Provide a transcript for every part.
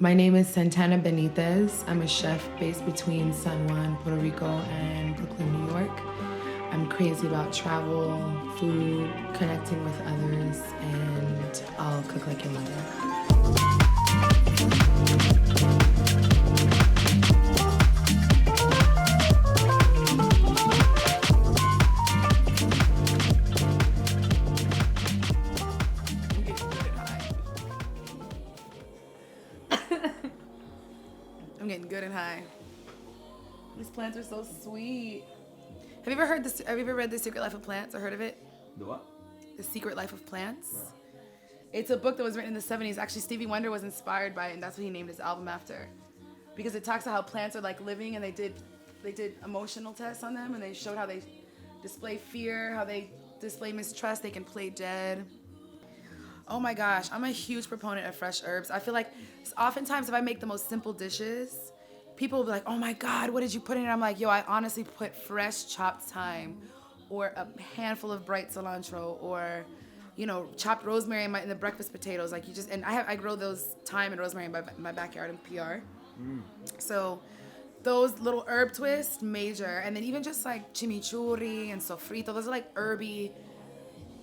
My name is Santana Benitez. I'm a chef based between San Juan, Puerto Rico, and Brooklyn, New York. I'm crazy about travel, food, connecting with others, and I'll cook like your mother. I'm getting good and high. These plants are so sweet. Have you ever heard this? Have you ever read The Secret Life of Plants or heard of it? The what? The Secret Life of Plants. It's a book that was written in the 70s. Actually, Stevie Wonder was inspired by it, and that's what he named his album after. Because it talks about how plants are like living, and they did emotional tests on them, and they showed how they display fear, how they display mistrust. They can play dead. Oh my gosh, I'm a huge proponent of fresh herbs. I feel like oftentimes if I make the most simple dishes, people will be like, oh my God, what did you put in it? I'm like, yo, I honestly put fresh chopped thyme or a handful of bright cilantro or, you know, chopped rosemary in the breakfast potatoes. Like I grow those thyme and rosemary in my backyard in PR. So those little herb twists, major. And then even just like chimichurri and sofrito, those are like herby.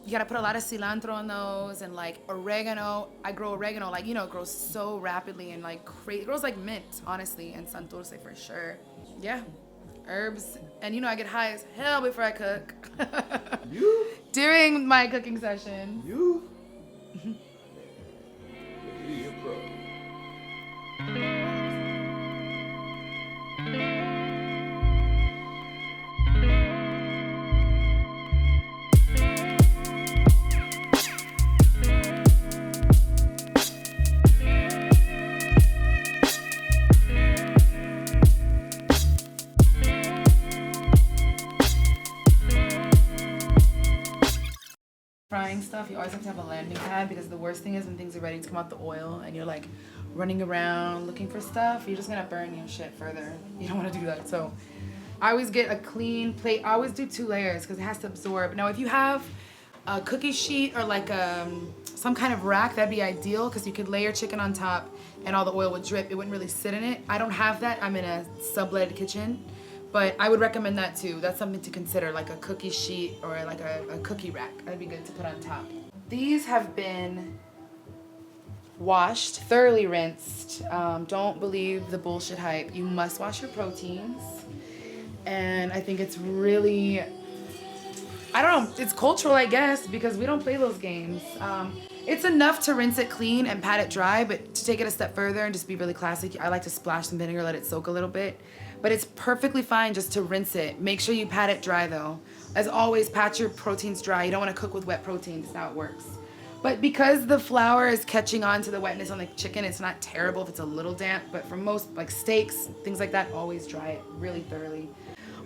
You gotta put a lot of cilantro on those and like oregano. I grow oregano, like, you know, it grows so rapidly and like crazy. It grows like mint, honestly, and Santurce for sure. Yeah, herbs. And you know, I get high as hell before I cook. You? During my cooking session. You? You're a pro. Frying stuff, you always have to have a landing pad because the worst thing is when things are ready to come out the oil and you're like running around looking for stuff, you're just gonna burn your shit further. You don't wanna do that. So I always get a clean plate. I always do 2 layers because it has to absorb. Now if you have a cookie sheet or like some kind of rack, that'd be ideal because you could lay your chicken on top and all the oil would drip. It wouldn't really sit in it. I don't have that. I'm in a sublet kitchen. But I would recommend that too. That's something to consider, like a cookie sheet or like a cookie rack. That'd be good to put on top. These have been washed, thoroughly rinsed. Don't believe the bullshit hype. You must wash your proteins. And I think it's really, I don't know, it's cultural, I guess, because we don't play those games. It's enough to rinse it clean and pat it dry, but to take it a step further and just be really classic, I like to splash some vinegar, let it soak a little bit. But it's perfectly fine just to rinse it. Make sure you pat it dry though. As always, pat your proteins dry. You don't want to cook with wet proteins. That's how it works. But because the flour is catching on to the wetness on the chicken, it's not terrible if it's a little damp. But for most, like steaks, things like that, always dry it really thoroughly.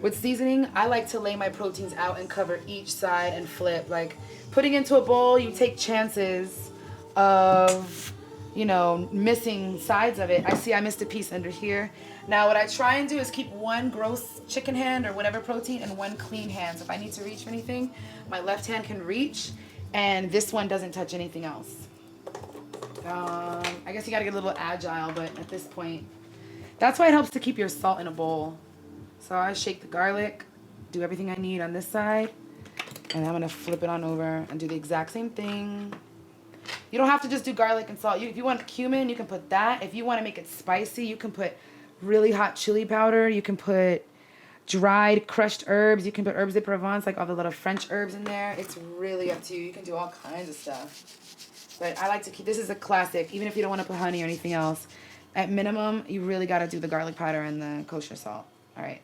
With seasoning, I like to lay my proteins out and cover each side and flip. Like putting into a bowl, you take chances of, you know, missing sides of it. I missed a piece under here. Now what I try and do is keep one gross chicken hand or whatever protein and one clean hand. So if I need to reach for anything, my left hand can reach and this one doesn't touch anything else. I guess you gotta get a little agile, but at this point, that's why it helps to keep your salt in a bowl. So I shake the garlic, do everything I need on this side, and I'm gonna flip it on over and do the exact same thing. You don't have to just do garlic and salt. If you want cumin, you can put that. If you wanna make it spicy, you can put really hot chili powder. You can put dried crushed herbs. You can put herbs de Provence, like all the little French herbs in there. It's really up to you. You can do all kinds of stuff. But I like to keep, this is a classic, even if you don't want to put honey or anything else. At minimum, you really got to do the garlic powder and the kosher salt. All right.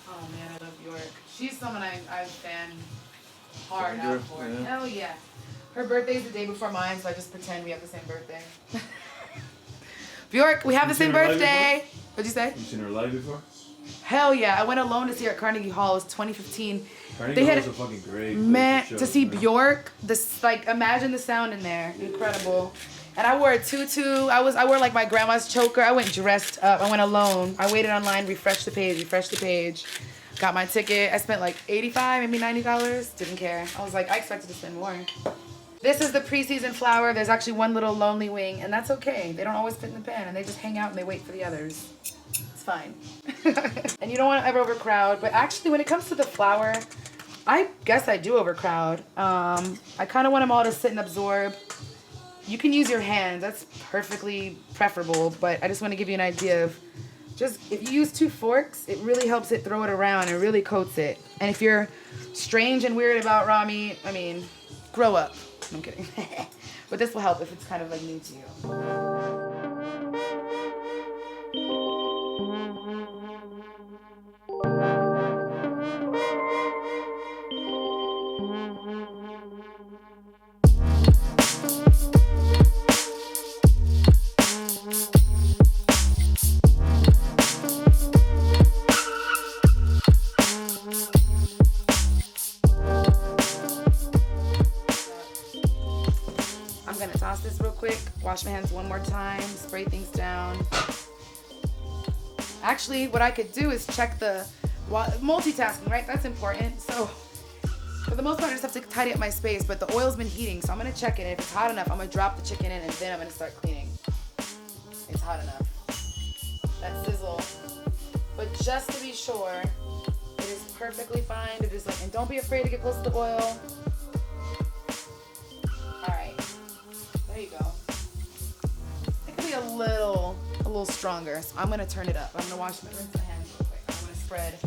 Oh man, I love York. She's someone I fan hard out for. Yeah. Hell yeah. Her birthday's the day before mine, so I just pretend we have the same birthday. Bjork, we have the same birthday. What'd you say? You seen her live before? Hell yeah. I went alone to see her at Carnegie Hall. It was 2015. Carnegie Hall was a fucking great man, show, to see man. Bjork, this, like, imagine the sound in there. Incredible. And I wore a tutu. I wore like my grandma's choker. I went dressed up. I went alone. I waited online, refreshed the page. Got my ticket. I spent like $85, maybe $90. Didn't care. I was like, I expected to spend more. This is the pre-seasoned flour. There's actually one little lonely wing, and that's okay. They don't always fit in the pan, and they just hang out and they wait for the others. It's fine. And you don't want to ever overcrowd, but actually when it comes to the flour, I guess I do overcrowd. I kind of want them all to sit and absorb. You can use your hands. That's perfectly preferable, but I just want to give you an idea of just, if you use 2 forks, it really helps it throw it around and really coats it. And if you're strange and weird about raw meat, I mean, grow up. I'm kidding. But this will help if it's kind of like new to you. I'm gonna toss this real quick, wash my hands one more time, spray things down. Actually, what I could do is check the multitasking, right? That's important. So for the most part, I just have to tidy up my space, but the oil's been heating, so I'm gonna check it. And if it's hot enough, I'm gonna drop the chicken in and then I'm gonna start cleaning. It's hot enough. That sizzle. But just to be sure, it is perfectly fine to just like, and don't be afraid to get close to the oil. All right, there you go. It could be a little stronger, so I'm gonna turn it up. I'm gonna rinse my hands real quick. I'm gonna spread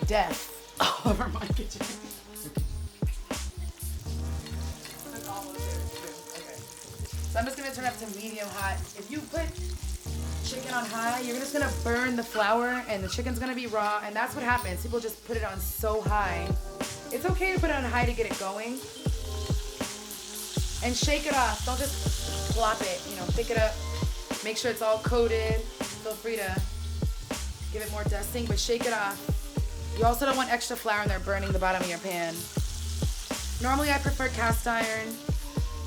death all over my kitchen. That's almost there too. Okay. So I'm just gonna turn it up to medium hot. If you put chicken on high, you're just gonna burn the flour and the chicken's gonna be raw, and that's what happens. People just put it on so high. It's okay to put it on high to get it going. And shake it off. Don't just plop it, pick it up. Make sure it's all coated. Feel free to give it more dusting, but shake it off. You also don't want extra flour in there burning the bottom of your pan. Normally I prefer cast iron,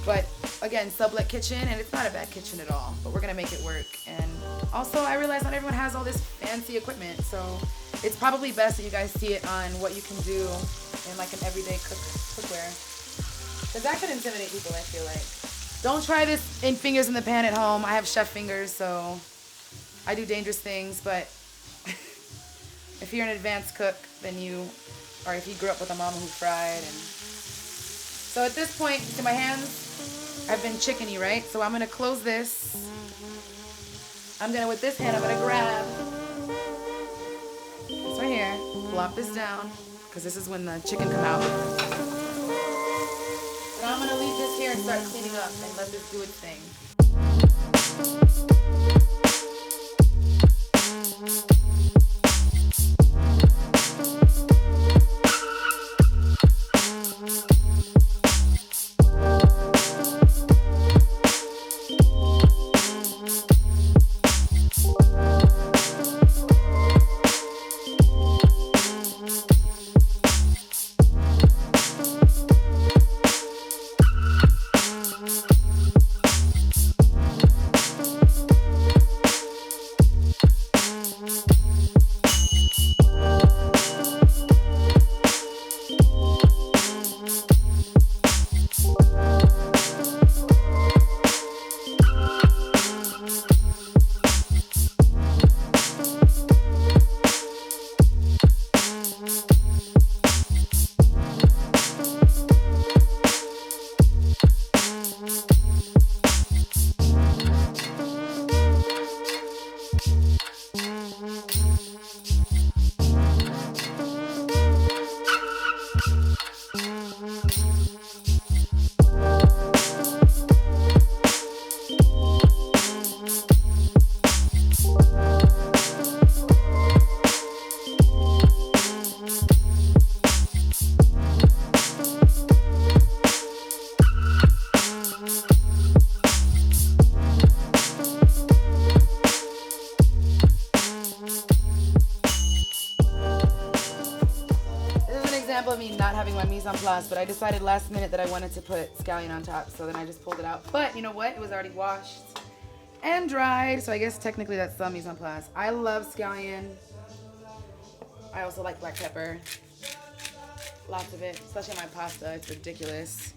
but again, sublet kitchen, and it's not a bad kitchen at all, but we're gonna make it work. And also I realize not everyone has all this fancy equipment, so it's probably best that you guys see it on what you can do in like an everyday cookware. Because that could intimidate people, I feel like. Don't try this in fingers in the pan at home. I have chef fingers, so I do dangerous things, but if you're an advanced cook, then or if you grew up with a mama who fried. And so at this point, to my hands, I've been chickeny, right? So I'm gonna close this. With this hand, I'm gonna grab this right here, plop this down, because this is when the chicken come out. And I'm gonna leave this here and start cleaning up and let this do its thing. Of me not having my mise en place, but I decided last minute that I wanted to put scallion on top, so then I just pulled it out. But you know what? It was already washed and dried, so I guess technically that's some mise en place. I love scallion. I also like black pepper. Lots of it, especially on my pasta. It's ridiculous.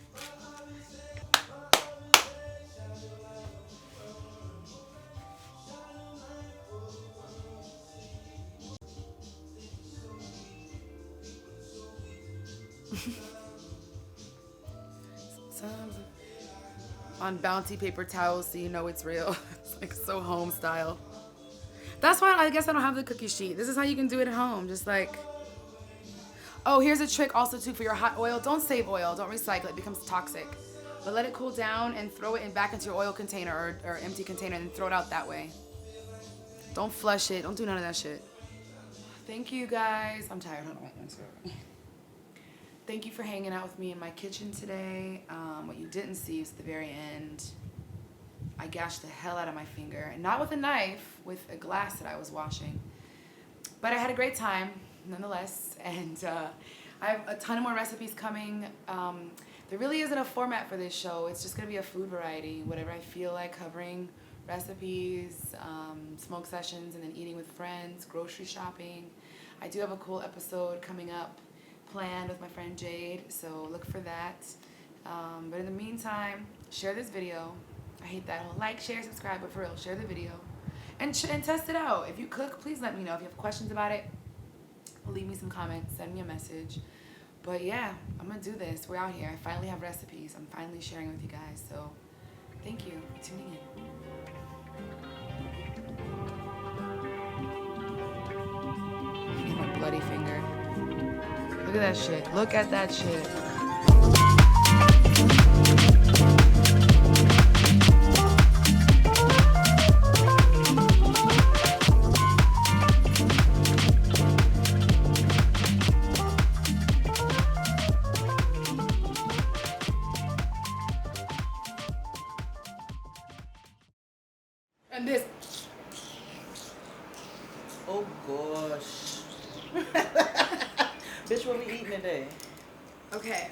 On bounty paper towels so you know it's real. It's like so home style. That's why I guess I don't have the cookie sheet. This is how you can do it at home. Just like, oh, here's a trick also too for your hot oil. Don't save oil, don't recycle it, it becomes toxic. But let it cool down and throw it back into your oil container or empty container and throw it out that way. Don't flush it, don't do none of that shit. Thank you guys. I'm tired, hold on. Thank you for hanging out with me in my kitchen today. What you didn't see is at the very end, I gashed the hell out of my finger. And not with a knife, with a glass that I was washing. But I had a great time, nonetheless. And I have a ton of more recipes coming. There really isn't a format for this show. It's just gonna be a food variety, whatever I feel like covering. Recipes, smoke sessions, and then eating with friends, grocery shopping. I do have a cool episode coming up planned with my friend Jade, so look for that. But in the meantime, share this video. I hate that whole like, share, subscribe, but for real, share the video. And test it out. If you cook, please let me know. If you have questions about it, leave me some comments, send me a message. But yeah, I'm gonna do this. We're out here. I finally have recipes. I'm finally sharing with you guys, so thank you for tuning in. My bloody finger. Look at that shit. Look at that shit. And this. Oh gosh. Bitch, what we eating today? Okay.